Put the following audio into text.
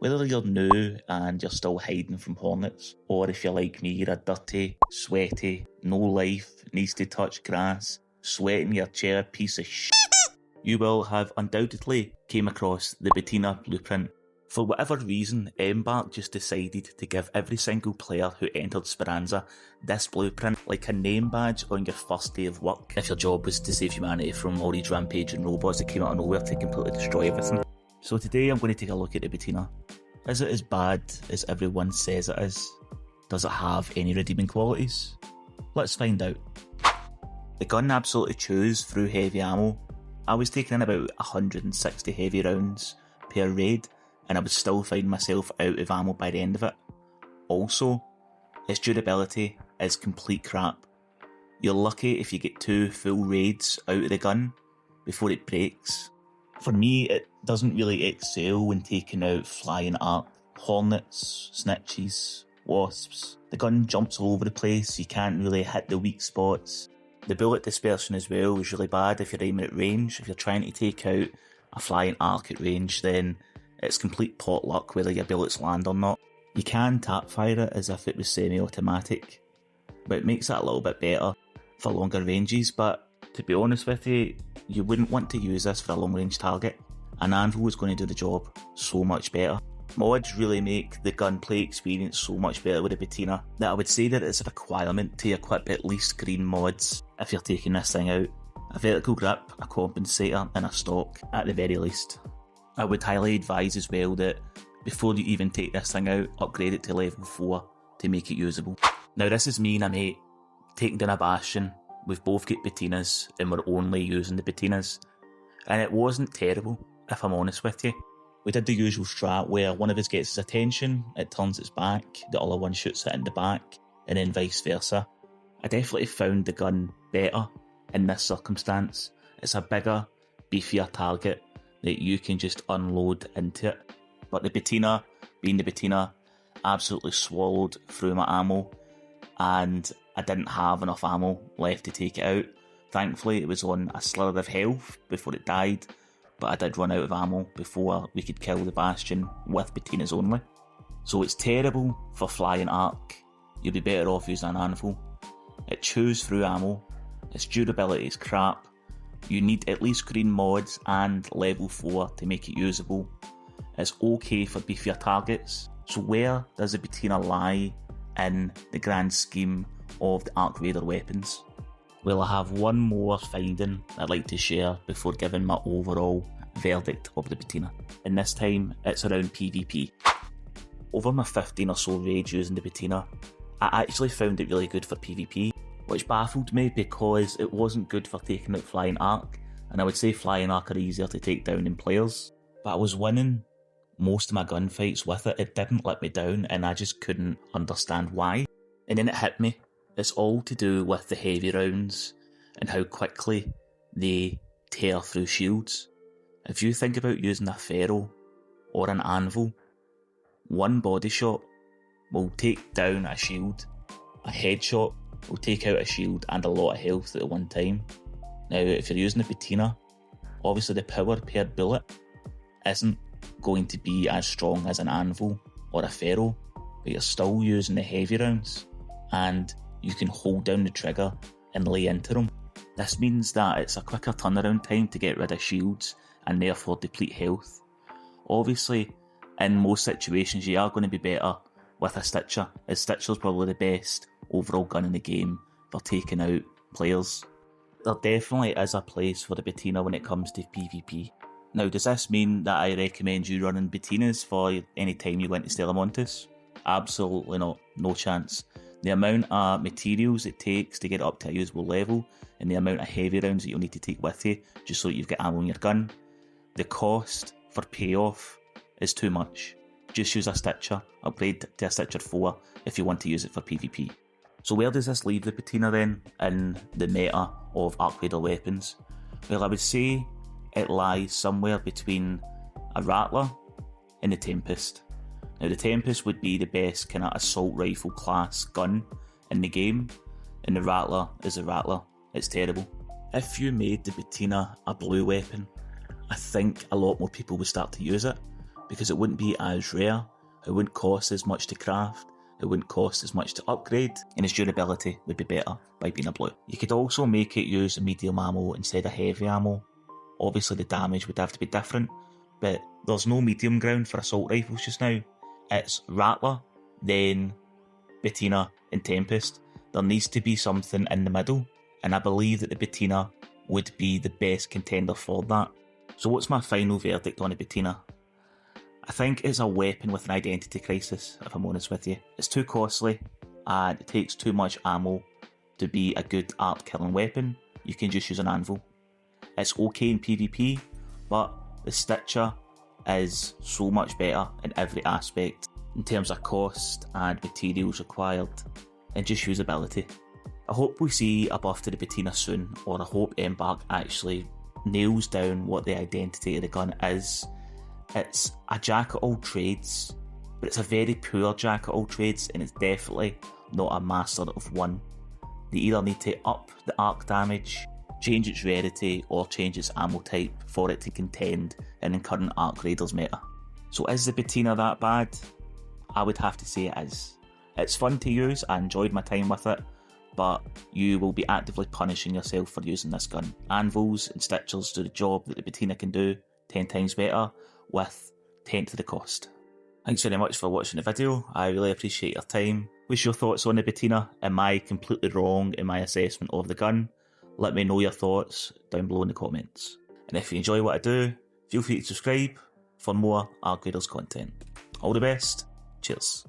Whether you're new and you're still hiding from hornets, or if you're like me, you're a dirty, sweaty, no life, needs to touch grass, sweating your chair piece of shit, you will have undoubtedly came across the Bettina blueprint. For whatever reason, Embark just decided to give every single player who entered Speranza this blueprint, like a name badge on your first day of work, if your job was to save humanity from all these rampaging robots that came out of nowhere to completely destroy everything. So today I'm going to take a look at the Bettina. Is it as bad as everyone says it is? Does it have any redeeming qualities? Let's find out. The gun absolutely chews through heavy ammo. I was taking in about 160 heavy rounds per raid, and I would still find myself out of ammo by the end of it. Also, its durability is complete crap. You're lucky if you get 2 full raids out of the gun before it breaks. For me, it doesn't really excel when taking out flying arc, hornets, snitches, wasps. The gun jumps all over the place, you can't really hit the weak spots. The bullet dispersion as well is really bad if you're aiming at range. If you're trying to take out a flying arc at range, then it's complete pot luck whether your bullets land or not. You can tap fire it as if it was semi-automatic, but it makes that a little bit better for longer ranges. But to be honest with you, you wouldn't want to use this for a long range target. An anvil is going to do the job so much better. Mods really make the gunplay experience so much better with the Bettina that I would say that it's a requirement to equip at least green mods if you're taking this thing out. A vertical grip, a compensator and a stock at the very least. I would highly advise as well that before you even take this thing out, upgrade it to level 4 to make it usable. Now this is me and a mate taking down a bastion. We've both got Bettinas and we're only using the Bettinas, and it wasn't terrible if I'm honest with you. We did the usual strat where one of us gets his attention, it turns its back, the other one shoots it in the back, and then vice versa. I definitely found the gun better in this circumstance. It's a bigger, beefier target that you can just unload into it. But the Bettina, being the Bettina, absolutely swallowed through my ammo, and I didn't have enough ammo left to take it out. Thankfully it was on a slither of health before it died, but I did run out of ammo before we could kill the bastion with Bettinas only. So it's terrible for flying arc. You'd be better off using an anvil. It chews through ammo, its durability is crap. You need at least green mods and level 4 to make it usable. It's okay for beefier targets. So where does the Bettina lie in the grand scheme of the Arc Raider weapons? Well, I have one more finding I'd like to share before giving my overall verdict of the Bettina, and this time it's around PvP. Over my 15 or so raids using the Bettina, I actually found it really good for PvP, which baffled me because it wasn't good for taking out flying arc, and I would say flying arc are easier to take down than players, but I was winning most of my gunfights with it. It didn't let me down and I just couldn't understand why. And then it hit me. It's all to do with the heavy rounds and how quickly they tear through shields. If you think about using a ferro or an anvil, one body shot will take down a shield. A headshot will take out a shield and a lot of health at one time. Now if you're using a Bettina, obviously the power per bullet isn't going to be as strong as an anvil or a ferro, but you're still using the heavy rounds and you can hold down the trigger and lay into them. This means that it's a quicker turnaround time to get rid of shields and therefore deplete health. Obviously, in most situations you are going to be better with a Stitcher, as Stitcher's probably the best overall gun in the game for taking out players. There definitely is a place for the Bettina when it comes to PvP. Now, does this mean that I recommend you running Bettinas for any time you went to Stellamontes? Absolutely not, no chance. The amount of materials it takes to get up to a usable level, and the amount of heavy rounds that you'll need to take with you just so you've got ammo in your gun, the cost for payoff is too much. Just use a Stitcher, upgrade to a Stitcher 4 if you want to use it for PvP. So where does this leave the Bettina then in the meta of Arc Raider weapons? Well, I would say it lies somewhere between a Rattler and the Tempest. Now the Tempest would be the best kind of assault rifle class gun in the game, and the Rattler is a Rattler. It's terrible. If you made the Bettina a blue weapon, I think a lot more people would start to use it, because it wouldn't be as rare, it wouldn't cost as much to craft, it wouldn't cost as much to upgrade, and its durability would be better by being a blue. You could also make it use medium ammo instead of heavy ammo. Obviously the damage would have to be different, but there's no medium ground for assault rifles just now. It's Rattler, then Bettina and Tempest. There needs to be something in the middle, and I believe that the Bettina would be the best contender for that. So what's my final verdict on the Bettina? I think it's a weapon with an identity crisis, if I'm honest with you. It's too costly, and it takes too much ammo to be a good art killing weapon. You can just use an anvil. It's okay in PvP, but the Stitcher is so much better in every aspect, in terms of cost and materials required, and just usability. I hope we see a buff to the Bettina soon, or I hope Embark actually nails down what the identity of the gun is. It's a jack of all trades, but it's a very poor jack of all trades, and it's definitely not a master of one. They either need to up the arc damage, change its rarity, or change its ammo type for it to contend in the current arc raiders meta. So is the Bettina that bad? I would have to say it is. It's fun to use, I enjoyed my time with it, but you will be actively punishing yourself for using this gun. Anvils and Stitchers do the job that the Bettina can do 10 times better, with 10th of the cost. Thanks very much for watching the video, I really appreciate your time. What's your thoughts on the Bettina? Am I completely wrong in my assessment of the gun? Let me know your thoughts down below in the comments. And if you enjoy what I do, feel free to subscribe for more Arc Raiders content. All the best, cheers.